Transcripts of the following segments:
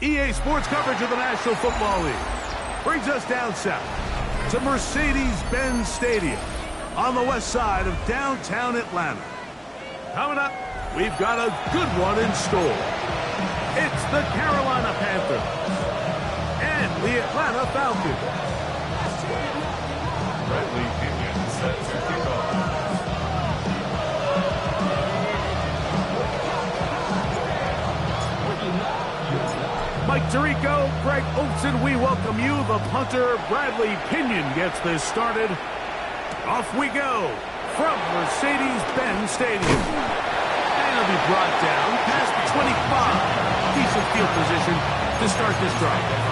EA Sports coverage of the National Football League brings us down south to Mercedes-Benz Stadium on the west side of downtown Atlanta. Coming up, we've got a good one in store. It's the Carolina Panthers and the Atlanta Falcons. Bradley Pinion set to kick off. Mike Tirico, Greg Olson, we welcome you. The punter, Bradley Pinion, gets this started. Off we go from Mercedes-Benz Stadium. And it'll be brought down past the 25. Decent field position to start this drive.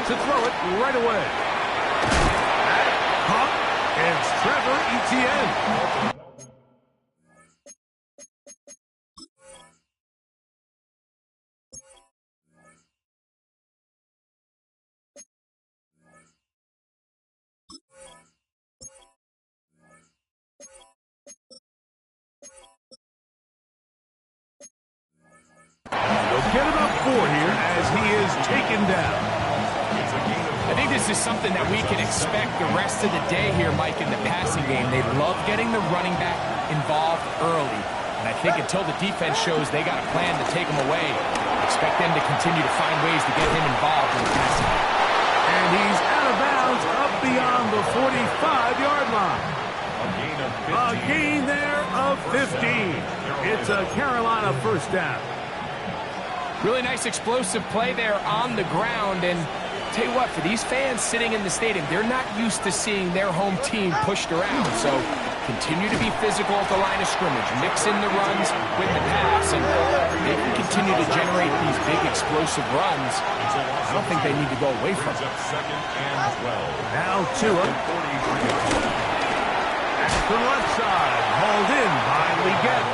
To throw it right away. Caught. It's Trevor Etienne. They'll get it up 4 here as he is taken down. I think this is something that we can expect the rest of the day here, Mike, in the passing game. They love getting the running back involved early. And I think until the defense shows they got a plan to take him away, expect them to continue to find ways to get him involved in the passing game. And he's out of bounds up beyond the 45-yard line. A gain there of 15. It's a Carolina first down. Really nice explosive play there on the ground. And tell you what, for these fans sitting in the stadium, they're not used to seeing their home team pushed around. So continue to be physical at the line of scrimmage. Mix in the runs with the pass. And they can continue to generate these big explosive runs. I don't think they need to go away from it. Now Tua. At the left side, hauled in by Leggett.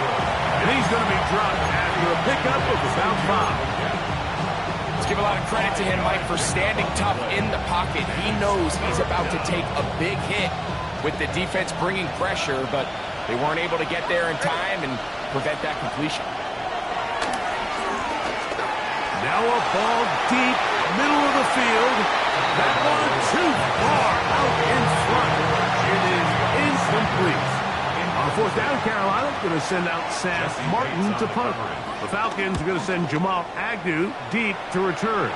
And he's going to be dropped after a pickup of about 5. Let's give a lot of credit to him, Mike, for standing tough in the pocket. He knows he's about to take a big hit with the defense bringing pressure, but they weren't able to get there in time and prevent that completion. Now a ball deep, middle of the field. That one too far out in front. It is incomplete. On fourth down, Carolina going to send out Sam Martin to punt. The Falcons are going to send Jamal Agnew deep to return.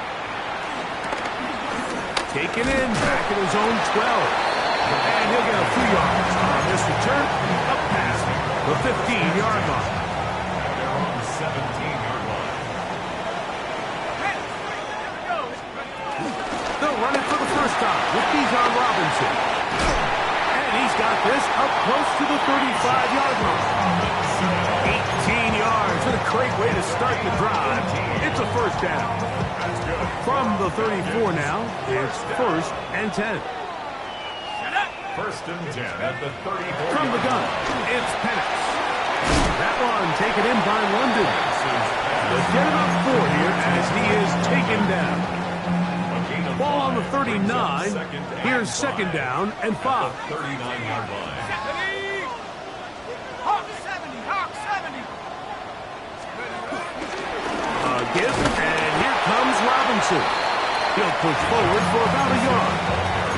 Taken in, back at his own 12. And he'll get a few yards on this return, up past the 15-yard line. They're on the 17-yard line. They'll run it for the first time with Bijan Robinson. He's got this up close to the 35-yard line. 18 yards. What a great way to start the drive. It's a first down. From the 34 now, it's 1st and 10. 1st and 10 at the 34. From the gun, it's Penix. That one taken in by London. They'll get it up 4 here as he is taken down. Ball on the 39. Here's 2nd down and 5. 39-yard line. Hawk 70. Hawk 70. A gift, and here comes Robinson. He'll push forward for about a yard.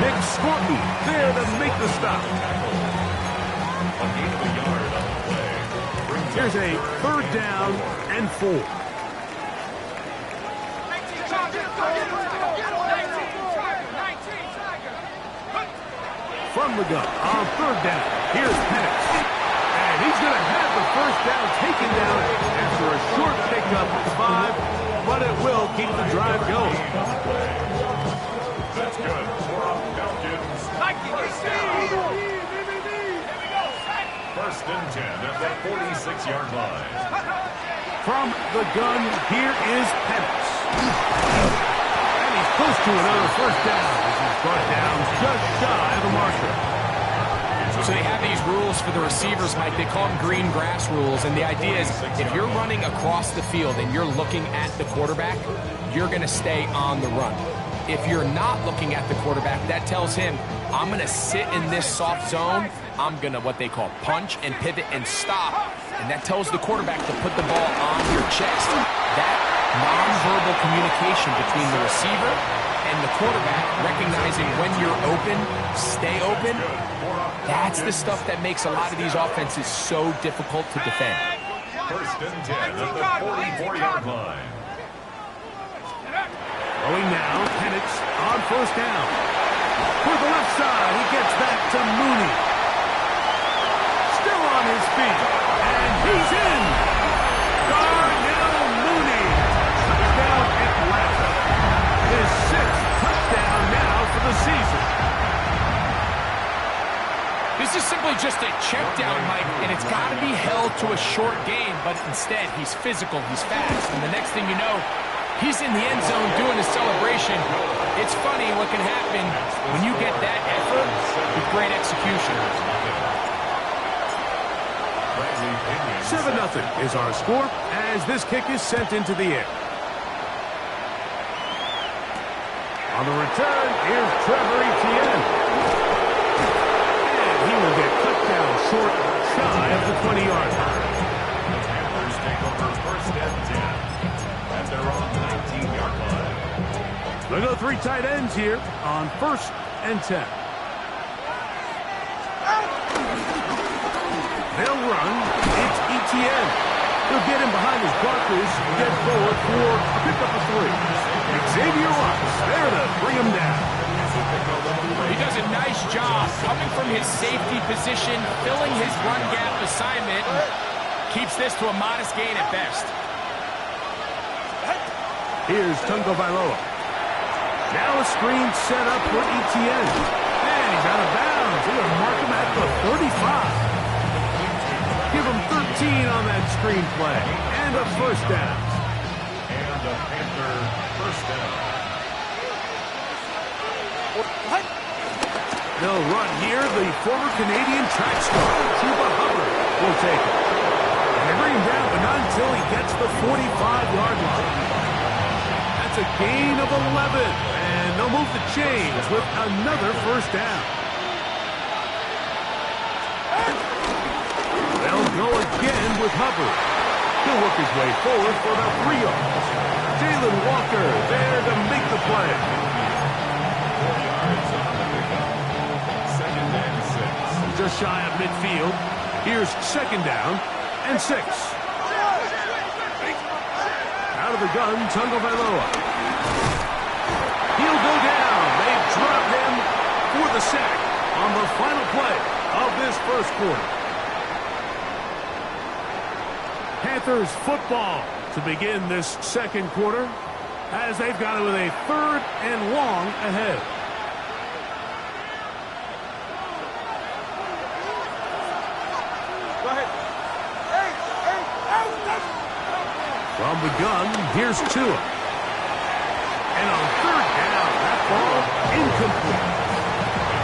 Nick Scorton there to make the stop. A gain of a yard on the play. Here's a 3rd down and 4. From the gun on 3rd down, here's Penix. And he's going to have the first down taken down after a short pickup at 5, but it will keep the drive going. That's good. Falcons. 1st and 10 at the 46-yard line. From the gun, here is Penix. And he's close to another first down as he's brought down just shy of the marker. So So they have these rules for the receivers, Mike. They call them green grass rules. And the idea is if you're running across the field and you're looking at the quarterback, you're going to stay on the run. If you're not looking at the quarterback, that tells him, I'm going to sit in this soft zone. I'm going to what they call punch and pivot and stop. And that tells the quarterback to put the ball on your chest. That nonverbal communication between the receiver and the quarterback, recognizing when you're open, stay open, that's the stuff that makes a lot of these offenses so difficult to defend. First and 10 at the 44-yard line. Going now, Penix on first down. For the left side, he gets back to Mooney. Still on his feet, and he's in. Darnell Mooney, touchdown Atlanta. His 6th touchdown now for the season. This is simply just a check down, Mike, and it's got to be held to a short gain, but instead he's physical, he's fast, and the next thing you know, he's in the end zone doing a celebration. It's funny what can happen when you get that effort with great execution. 7-0 is our score as this kick is sent into the air. On the return, here's Trevor Etienne. And he will get cut down short, shy of the 20-yard line. The Panthers take over first and 10 at their own 19-yard line. They'll go 3 tight ends here on first and 10. They'll run. It's Etienne. He'll get him behind his blockers and get forward for a pickup of 3. Xavier Watts there to bring him down. He does a nice job coming from his safety position, filling his run gap assignment, and keeps this to a modest gain at best. Here's Tungo Bailoa. Now a screen set up for Etienne. And he's out of bounds. He's going to mark him at the 35. Give him 13 on that screen play. And a first down. And a Panther first down. They'll run here. The former Canadian track star, Chuba Hubbard, will take it. And they bring him down, but not until he gets the 45-yard line. That's a gain of 11. And they'll move the chains with another first down. They'll go again with Hubbard. He'll work his way forward for about 3 yards. Jalen Walker there to make the play. 4 yards on the pickup. Second and 6. Just shy of midfield. Here's second down and 6. Out of the gun, Tungo Bailoa. He'll go down. They drop him for the sack on the final play of this first quarter. Panthers football to begin this second quarter as they've got it with a 3rd and long ahead. Go ahead. From the gun, here's Tua. And on 3rd down, that ball incomplete.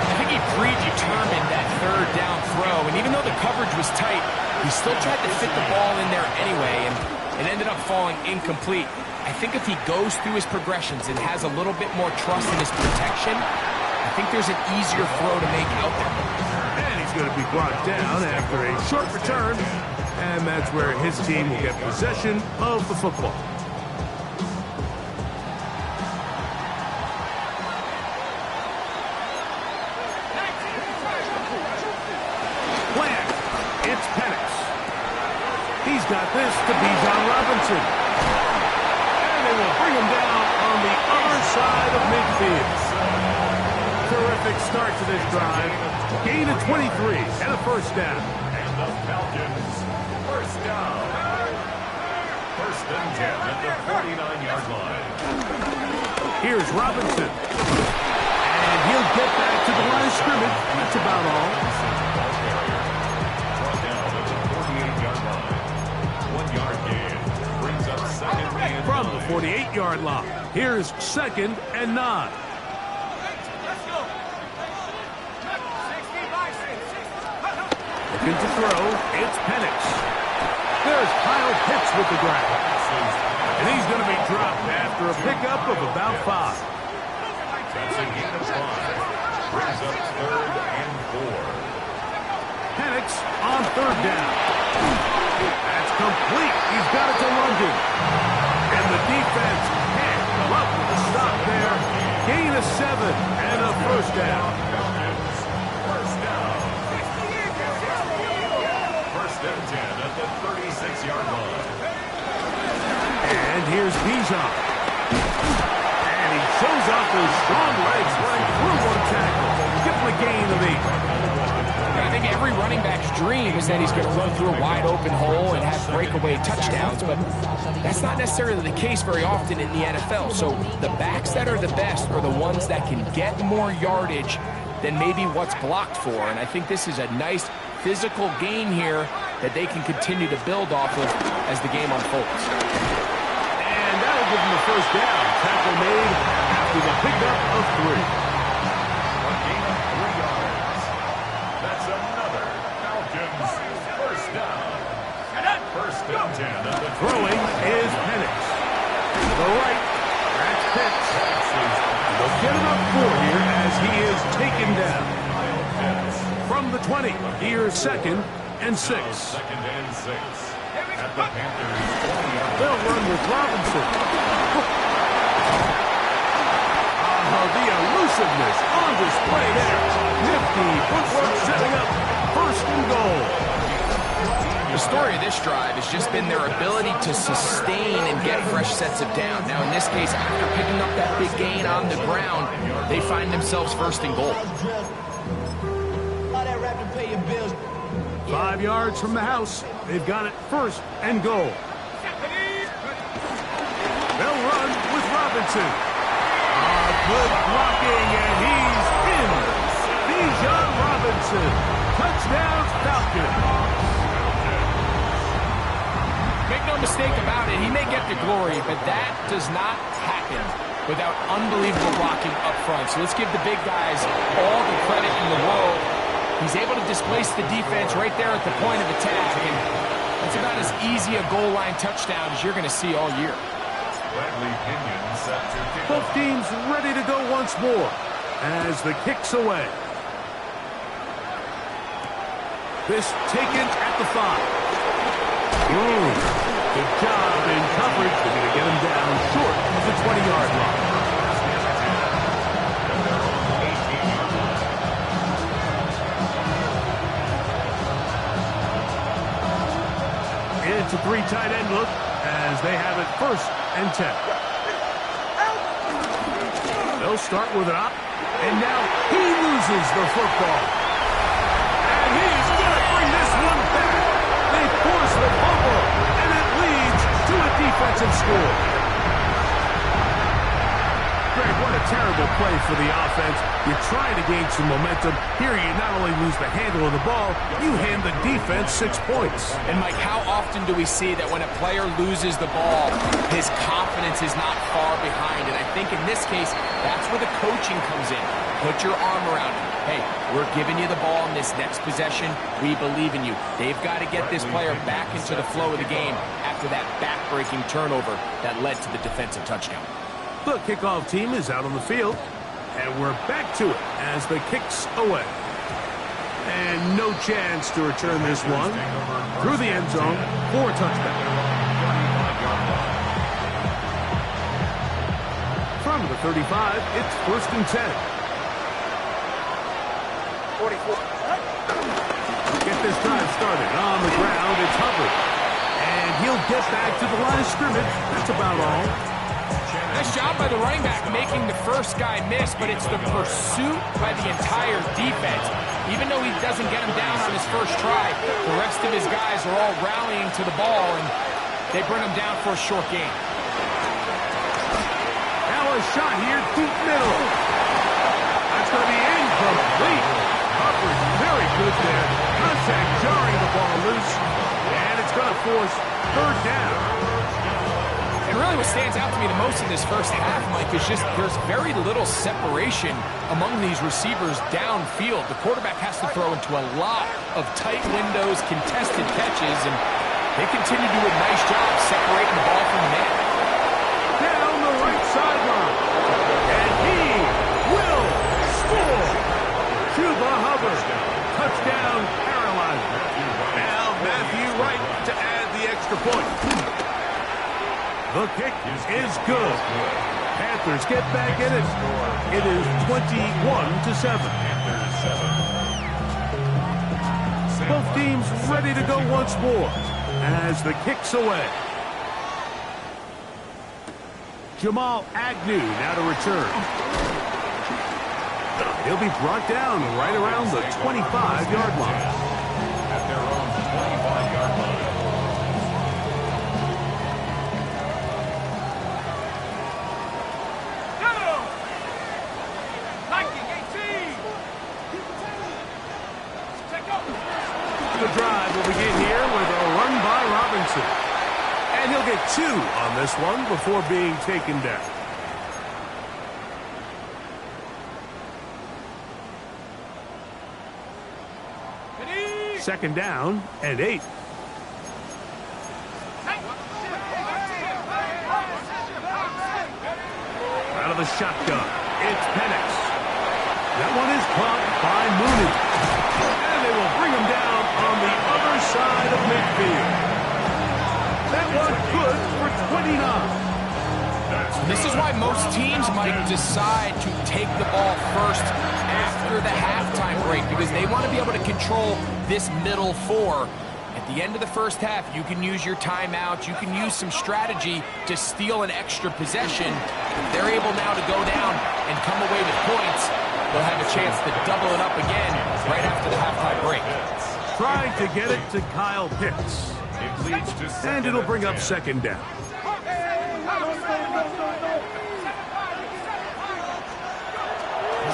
I think he predetermined that 3rd down throw, and even though the coverage was tight, he still tried to fit the ball in there anyway, and it ended up falling incomplete. I think if he goes through his progressions and has a little bit more trust in his protection, I think there's an easier throw to make out there. And he's going to be brought down after a short return, and that's where his team will get possession of the football. Plant. It's Penix. He's got this to Bijan Robinson. And they will bring him down on the other side of midfield. Terrific start to this drive. Gain of 23 and a first down. And the Falcons first down. First and 10 at the 49-yard line. Here's Robinson. And he'll get back to the line of scrimmage. That's about all. Brought down at the 48-yard line. 1-yard gain. Brings up second and From the 9. 48-yard line, here's second and 9. Let's go. 60 by 6. Looking to throw. It's Penix. There's Kyle Pitts with the grab. And he's going to be dropped after a pickup of about 5. That's a gain of 5. Brings up 3rd and 4. Penix on 3rd down. That's complete. He's got it to London. And the defense can't come up with a stop there. Gain of 7 and a 1st down. First down. 1st and 10 at the 36-yard line. And here's Bijan. And he shows off those strong legs running through one tackle. Give him a gain of 8. I think every running back's dream is that he's going to run through a wide-open hole and have breakaway touchdowns, but that's not necessarily the case very often in the NFL. So the backs that are the best are the ones that can get more yardage than maybe what's blocked for, and I think this is a nice physical gain here that they can continue to build off of as the game unfolds. And that'll give him the 1st down. Tackle made after the pickup of 3. A gain of 3 yards. That's another Falcons 1st down. 1st and 10 at the Throwing is Penix. To the right. That's Pitts. They'll get him up 4 here as he is taken down. From the 20, here's 2nd and 6. 2nd and 6. At the Panthers 20-yard. They'll run with Robinson. The elusiveness on display there. Nifty footwork setting up 1st and goal. The story of this drive has just been their ability to sustain and get fresh sets of down. Now, in this case, after picking up that big gain on the ground, they find themselves 1st and goal. 5 yards from the house. They've got it 1st and goal. They'll run with Robinson. Good blocking, and he's in. Bijan Robinson. Touchdown, Falcons. Make no mistake about it, he may get the glory, but that does not happen without unbelievable blocking up front. So let's give the big guys all the credit in the world. He's able to displace the defense right there at the point of attack, and that's about as easy a goal line touchdown as you're going to see all year. Bradley Pinion set to kick Both teams ready to go once more as the kick's away. This taken at the 5. Good job in coverage. They're going to get him down short of the 20-yard line. It's a 3 tight end look as they have it 1st and 10. They'll start with an op, and now he loses the football. And he's going to bring this one back. They force the fumble, and it leads to a defensive score. Greg, what a terrible play for the offense. You're trying to gain some momentum. Here you not only lose the handle of the ball, you hand the defense 6 points. And Mike, how often do we see that when a player loses the ball, his confidence is not far behind? And I think in this case, that's where the coaching comes in. Put your arm around him. Hey, we're giving you the ball in this next possession. We believe in you. They've got to get this player back into the flow of the game after that back-breaking turnover that led to the defensive touchdown. The kickoff team is out on the field, and we're back to it as the kick's away. And no chance to return this one through the end zone for a touchdown. From the 35, it's 1st and 10. 44. Get this drive started. On the ground, it's Hubbard. And he'll get back to the line of scrimmage. That's about all. Nice job by the running back making the first guy miss, but it's the pursuit by the entire defense. Even though he doesn't get him down on his first try, the rest of his guys are all rallying to the ball, and they bring him down for a short gain. Now a shot here, deep middle. That's going to be incomplete. Hubbard, very good there. Contact jarring the ball loose, and it's going to force 3rd down. And really, Really what stands out to me the most in this first half, Mike, is just there's very little separation among these receivers downfield. The quarterback has to throw into a lot of tight windows, contested catches, and they continue to do a nice job separating the ball from the man. Down the right sideline. And he will score. Cuba Hubbard. Touchdown, Carolina. Now Matthew Wright to add the extra point. The kick is good. Panthers get back in it. It is 21-7. Both teams ready to go once more as the kick's away. Jamal Agnew now to return. He'll be brought down right around the 25-yard line. At their own 25-yard line. The drive will begin here with a run by Robinson. And he'll get 2 on this one before being taken down. Second down and 8. Out of the shotgun, it's Penix. That one is caught by Mooney. And they will bring him down on the other side of midfield. That one good for 29. This is why most teams might decide to take the ball first after the halftime break, because they want to be able to control this middle 4. At the end of the first half, you can use your timeout, you can use some strategy to steal an extra possession. If they're able now to go down and come away with points, they'll have a chance to double it up again right after the halftime break. Trying to get it to Kyle Pitts. And it'll bring up second down.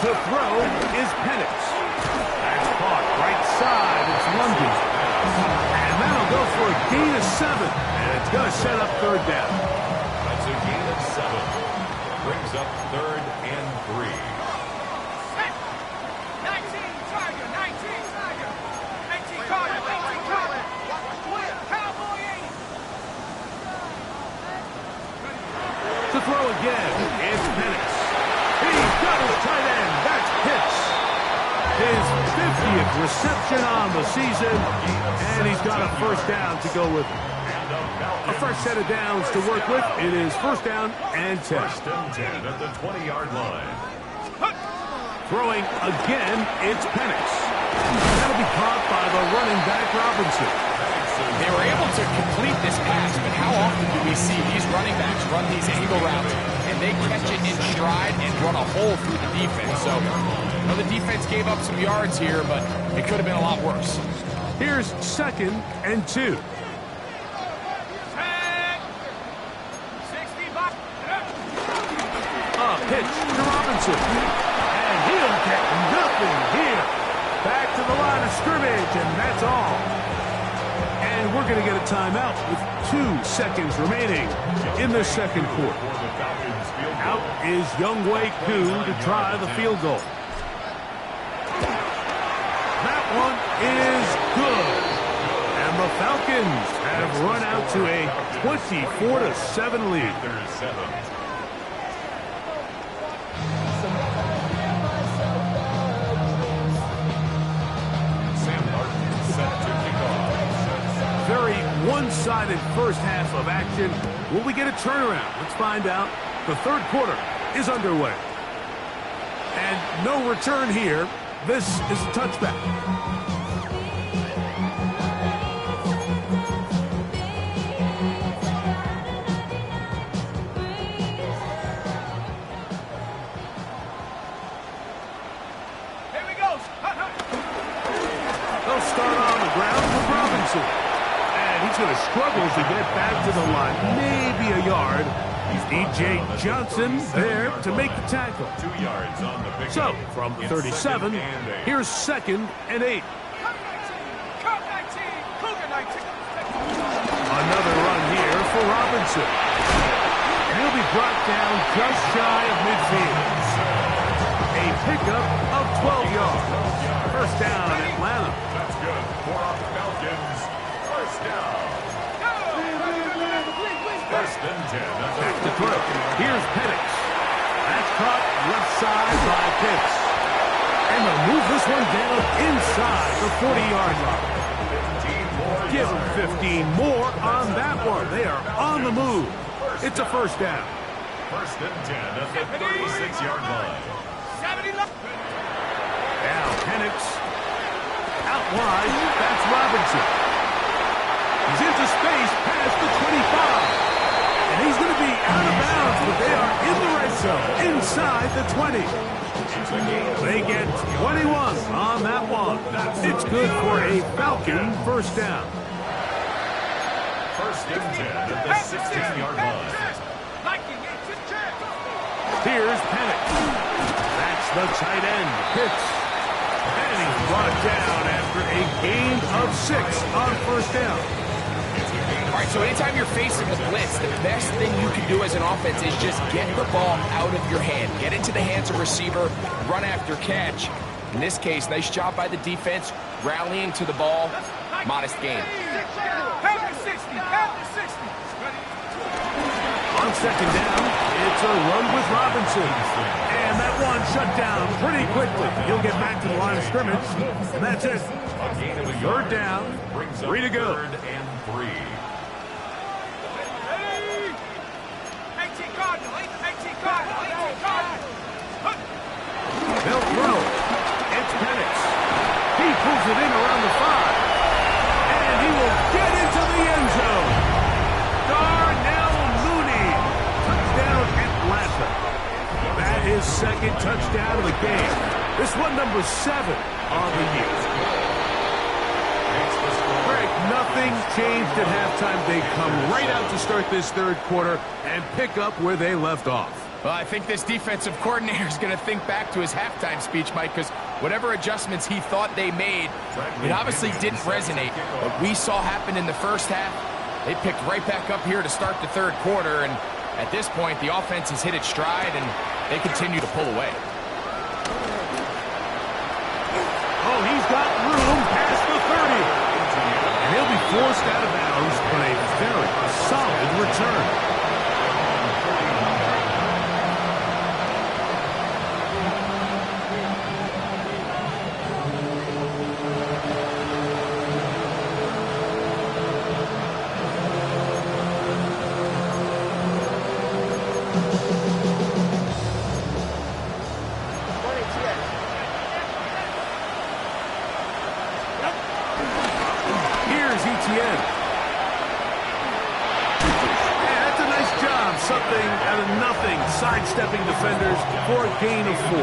To throw is Penix. That's caught right side. It's London. And that'll go for a gain of 7. And it's going to set up third down. That's a gain of 7. Brings up 3rd and 3. 19 Tiger, 19 Tiger, 18 Carter, 18 Carter, Cowboy 80. To throw again, it's Penix. He's got his tight end. That's Pitts. His 50th reception on the season, and he's got a first down to go with it. A fresh set of downs to work with. It is first down and 10. First and 10 at the 20-yard line. Throwing again, it's Penix. That'll be caught by the running back Robinson. They were able to complete this pass, but how often do we see these running backs run these angle routes and they catch it in stride and run a hole through the defense? So, I know the defense gave up some yards here, but it could have been a lot worse. Here's second and 2. A pitch to Robinson. And he'll get nothing here. Back to the line of scrimmage, and that's all. And we're going to get a timeout with 2 seconds remaining in the second quarter. Out is Younghoe Koo to try the field goal. That one is good. And the Falcons have run out to a 24-7 lead. There's 7. Very one-sided first half of action. Will we get a turnaround? Let's find out. The third quarter is underway. And no return here. This is a touchback. Here we go. They'll start on the ground with Robinson. And he's going to struggle to get back to the line. Maybe a yard. DJ Johnson there to make the tackle. 2 yards on the pick. So, from the 37, here's second and 8. Another run here for Robinson. And he'll be brought down just shy of midfield. A pickup of 12 yards. First down, Atlanta. That's good for our Falcons. First down. First and 10. Back to throw. Here's Penix. That's caught left side by Pitts. And they'll move this one down inside the 40-yard line. 15 more Give them 15 more on that one. They are on the move. It's a first down. First and 10 at the 36-yard line. 70 left. Now Penix. Out wide. That's Robinson. He's into space past the 25. And he's going to be out of bounds, but they are in the red zone, inside the 20. They get 21 on that one. It's good for a Falcon first down. First and 10 at the 16-yard line. Here's Penix. That's the tight end, Pitts. And he's brought down after a gain of 6 on first down. All right, so anytime you're facing the blitz, the best thing you can do as an offense is just get the ball out of your hand. Get into the hands of receiver, run after catch. In this case, nice job by the defense, rallying to the ball. Modest gain. On second down, it's a run with Robinson. And that one shut down pretty quickly. He'll get back to the line of scrimmage, and that's it. Third down, 3 to go. Third and 3. They'll throw. It's Penix. He pulls it in around the 5. And he will get into the end zone. Darnell Mooney. Touchdown Atlanta. That is second touchdown of the game. This one number 7 on the year. Greg, nothing changed at halftime. They come right out to start this third quarter and pick up where they left off. Well, I think this defensive coordinator is going to think back to his halftime speech, Mike, because whatever adjustments he thought they made, it obviously didn't resonate. What we saw happen in the first half, they picked right back up here to start the third quarter, and at this point, the offense has hit its stride, and they continue to pull away. Oh, he's got room past the 30. And he'll be forced out of bounds, but a very solid return. Something out of nothing, sidestepping defenders for a gain of 4. 4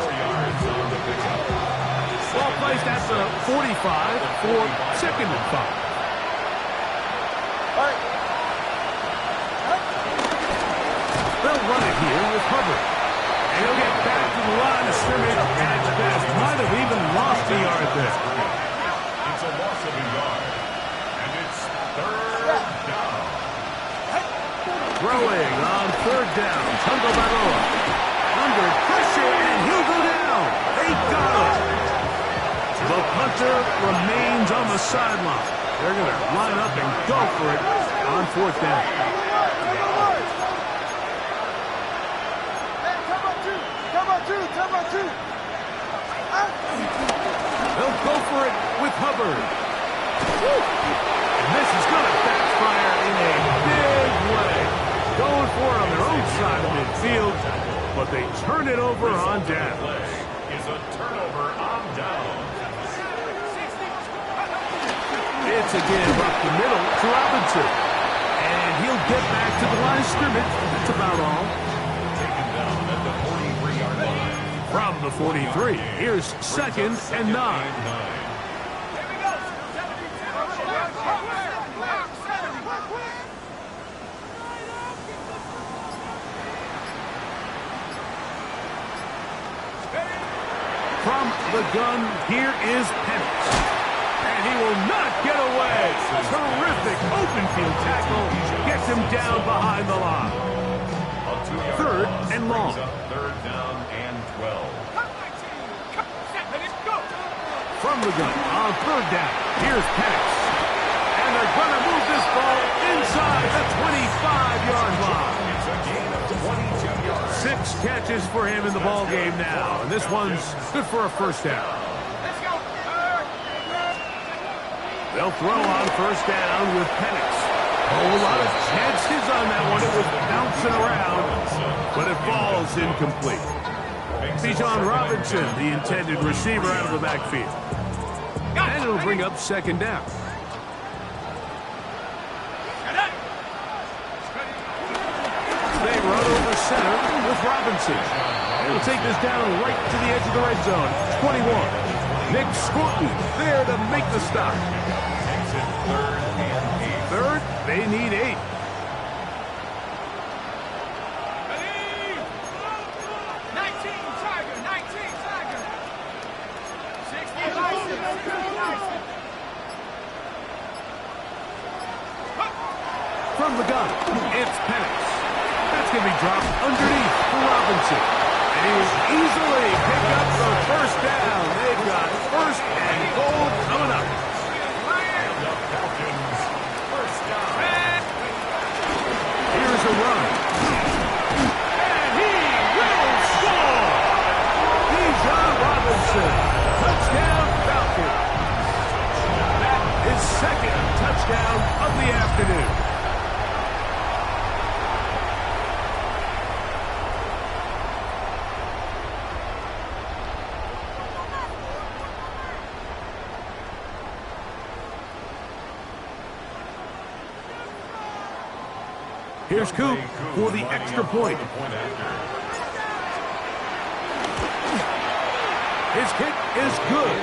yards on the pickup. Ball placed at the 45 for second and 5. They'll run it here with Hubbard. And he'll get back to the line of scrimmage at best. Might have even lost a yard there. It's a loss of a yard. And it's third down. Throwing on third down. Tungo Baroa. Under pressure, and he'll go down. They got him. The punter remains on the sideline. They're going to line up and go for it on fourth down. They'll go for it with Hubbard. And this is going to backfire in a big way. Going for it on their own side of midfield, but they turn it over on down. Is a turnover on down. It's again up the middle to Robinson. And he'll get back to the line of scrimmage. That's about all. Taken down at the 43-yard line. From the 43, here's second and 9. From the gun, here is Penix. And he will not get away. Terrific open field tackle. Gets knocked him down behind the line. Third and long. Third down and 12. From the gun on third down. Here's Penix. And they're going to move this ball inside the 25-yard line. It's a gain of 22 yards. 6 catches for him in the ball game now. And this one's good for a first down. They'll throw on first down with Penix. Oh, a lot of chances on that one. It was bouncing around, but it falls incomplete. Bijan Robinson, the intended receiver, out of the backfield. And it'll bring up second down. They run over center with Robinson. They'll take this down right to the edge of the red zone. 21. Nick Scorton there to make the stop. Third, they need 8. From the gun, it's Penix. That's going to be dropped underneath for Robinson. And he will easily pick up the first down. They've got first and goal coming up. Here's a run. And he will score! Bijan Robinson. Touchdown Falcons. That is second touchdown of the afternoon. Here's Coop for the extra point. His kick is good.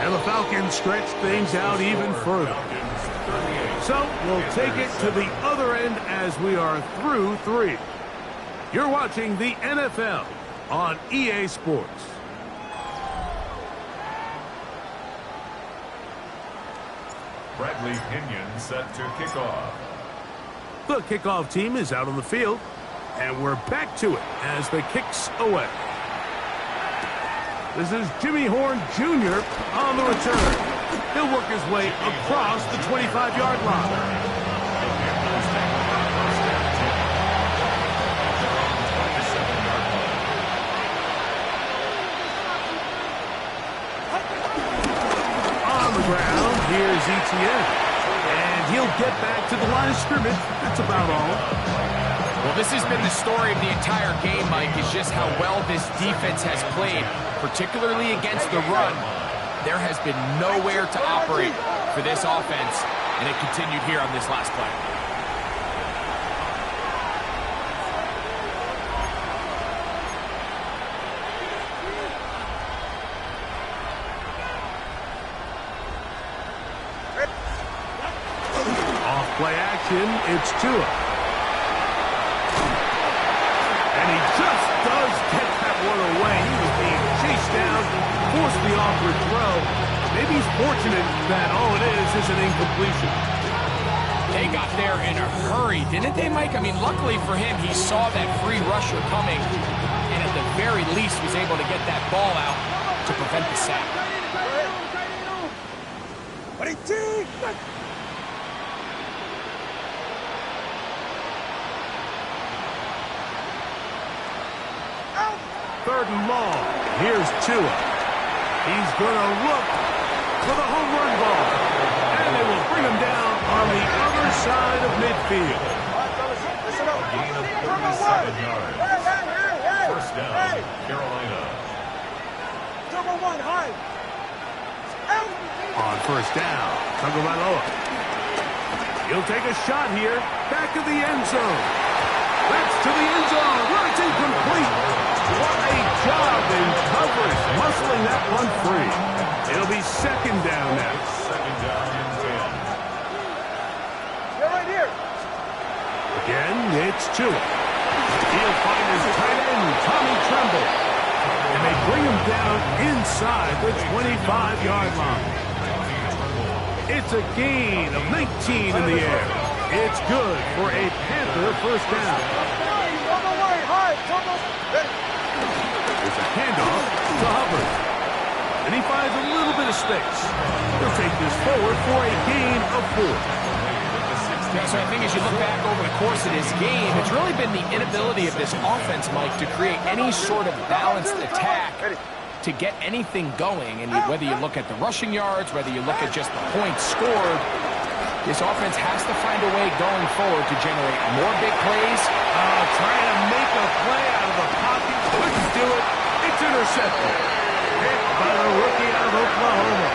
And the Falcons stretch things out even further. So we'll take it to the other end as we are through 3. You're watching the NFL on EA Sports. Bradley Pinion set to kick off. The kickoff team is out on the field, and we're back to it as the kick's away. This is Jimmy Horn Jr. on the return. He'll work his way across the 25-yard line. On the ground, here's ETN. He'll get back to the line of scrimmage. That's about all. Well, this has been the story of the entire game, Mike, is just how well this defense has played, particularly against the run. There has been nowhere to operate for this offense, and it continued here on this last play. Play action, it's Tua. And he just does get that one away. He was being chased down, forced the awkward throw. Maybe he's fortunate that all it is an incompletion. They got there in a hurry, didn't they, Mike? I mean, luckily for him, he saw that free rusher coming, and at the very least was able to get that ball out to prevent the sack. Third and long. Here's Tua. He's going to look for the home run ball. And they will bring him down on the other side of midfield. Gain of 37 yards. First down, Carolina. On first down, Tagovailoa. He'll take a shot here. Back of the end zone. That's to the end zone. Well, it's incomplete. What a job in coverage, muscling that one free. It'll be second down now. Second down and 10. They're right here. Again, it's Tua. He'll find his tight end, Tommy Tremble. And they bring him down inside the 25-yard line. It's a gain of 19 in the air. It's good for a Panther first down. There's a handoff to Hubbard. And he finds a little bit of space. He'll take this forward for a gain of 4. Yeah, so I think as you look back over the course of this game, it's really been the inability of this offense, Mike, to create any sort of balanced attack to get anything going. And whether you look at the rushing yards, whether you look at just the points scored, this offense has to find a way going forward to generate more big plays. Trying to make a play out of the pocket. Couldn't do it. It's intercepted. Hit by the rookie out of Oklahoma.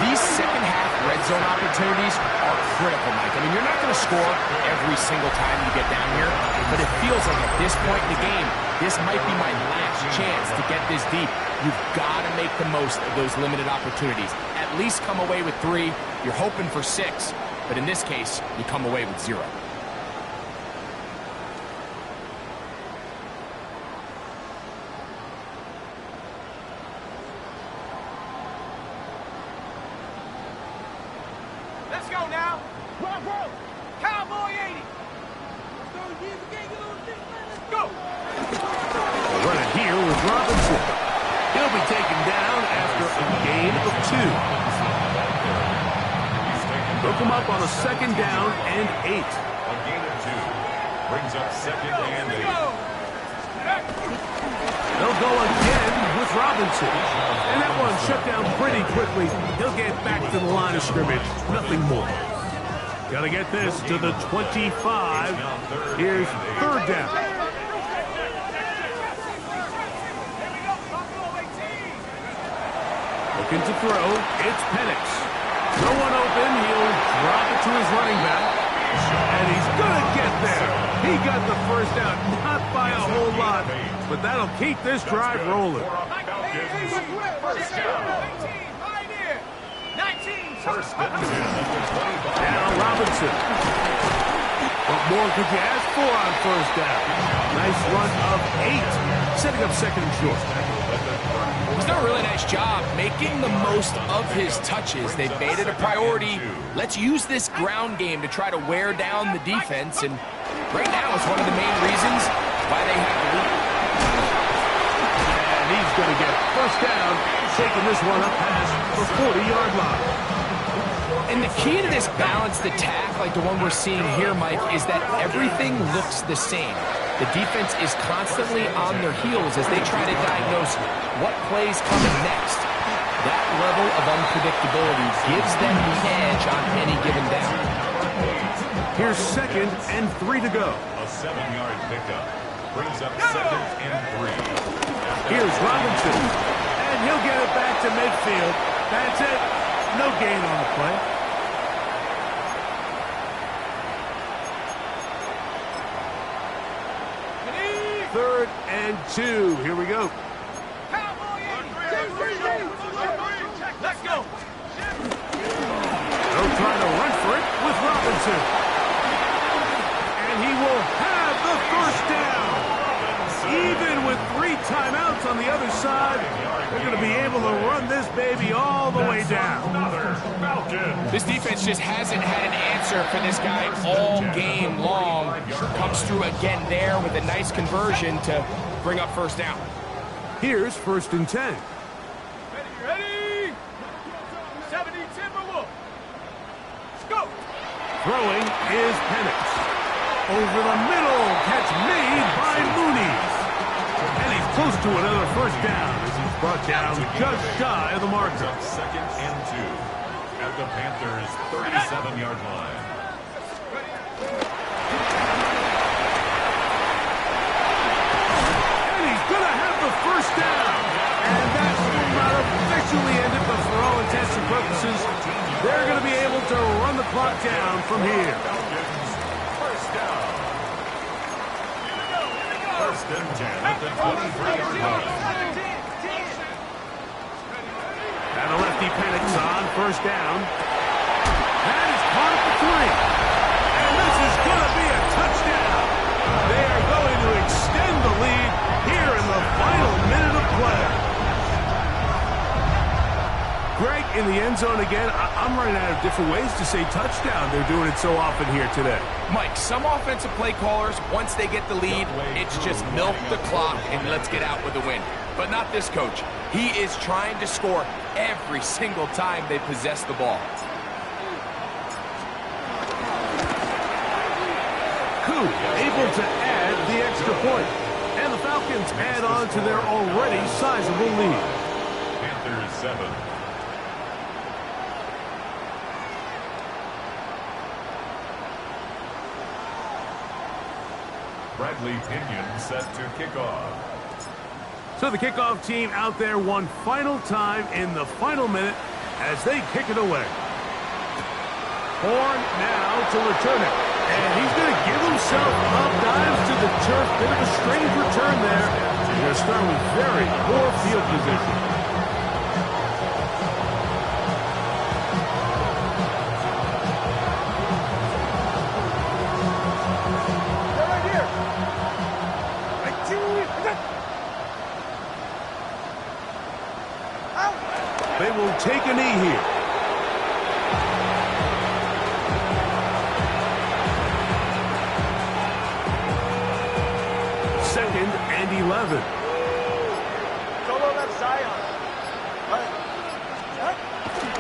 These second-half red zone opportunities are critical, Mike. I mean, you're not going to score every single time you get down here, but it feels like at this point in the game, this might be my last chance to get this deep. You've got to make the most of those limited opportunities. At least come away with 3. You're hoping for 6, but in this case, you come away with 0. Let's go now. Cowboy 80. Go. We'll run it here with Robinson. He'll be taken down after a gain of 2. Look him up on a second down and 8. A gain of 2 brings up second and 8. They'll go again with Robinson. And that one shut down pretty quickly. He'll get back to the line of scrimmage. Nothing more. Got to get this to the 25. Here's third down. Looking to throw. It's Penix. No one open. He'll drop it to his running back. And he's going to get there. He got the first down. Not by a whole lot, but that'll keep this drive rolling. First down. First down. Now Robinson. What more could you ask for on first down? Nice run of 8. Setting up second and short. He's done a really nice job making the most of his touches. They've made it a priority. Let's use this ground game to try to wear down the defense. And right now it's one of the main reasons why they have the lead. And he's going to get first down, taking this one up past the 40-yard line. And the key to this balanced attack, like the one we're seeing here, Mike, is that everything looks the same. The defense is constantly on their heels as they try to diagnose what plays coming next. That level of unpredictability gives them the edge on any given down. Here's second and 3 to go. A 7-yard pickup brings up second and 3. Here's Robinson, and he'll get it back to midfield. That's it. No gain on the play. Third and 2. Here we go. Let's go. They'll try to run for it with Robinson. And he will have the first down. Even with 3 timeouts on the other side, they're going to be able to run this baby all the way down. This defense just hasn't had an answer for this guy all game long. Comes through again there with a nice conversion to bring up first down. Here's first and 10. Ready? 70 Timberwolves. Go. Throwing is Penix. Over the middle, catch made by Mooney. And he's close to another first down as he's brought down just shy of the marker. Second and 2 at the Panthers' 37-yard line. And he's going to have the first down. And that's still not officially ended, but for all intents and purposes, they're going to be able to run the clock down from here. First down. First and 10 at the 23-yard line. And a lefty Penix on first down. That is caught at the 3. And this is going to be a touchdown. They are going to extend the lead here in the final minute of play. Greg, in the the end zone again. I'm running out of different ways to say touchdown. They're doing it so often here today. Mike, some offensive play callers, once they get the lead, it's just milk the clock and let's get out with a win. But not this coach. He is trying to score every single time they possess the ball. Able to add the extra point. And the Falcons add on to their already sizable lead. Panthers 7. Bradley Pinion set to kick off. So the kickoff team out there one final time in the final minute as they kick it away. Horn now to return it. And he's going to give himself up, dives to the turf. Bit of a strange return there. He's going to start with very poor field position. They're right here. Out. They will take a knee here. Second and 11. Solo left Zion.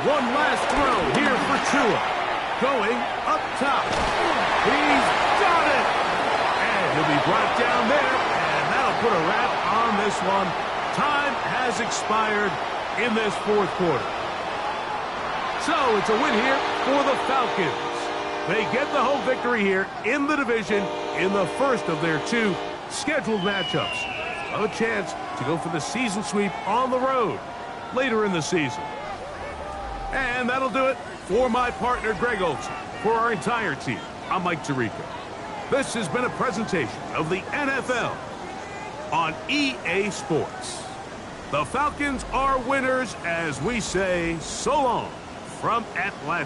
One last throw here for Tua. Going up top. He's got it. And he'll be brought down there. And that'll put a wrap on this one. Time has expired in this fourth quarter. So it's a win here for the Falcons. They get the home victory here in the division in the first of their two scheduled matchups. A chance to go for the season sweep on the road later in the season. And that'll do it for my partner, Greg Olson. For our entire team, I'm Mike Tirico. This has been a presentation of the NFL on EA Sports. The Falcons are winners as we say so long from Atlanta.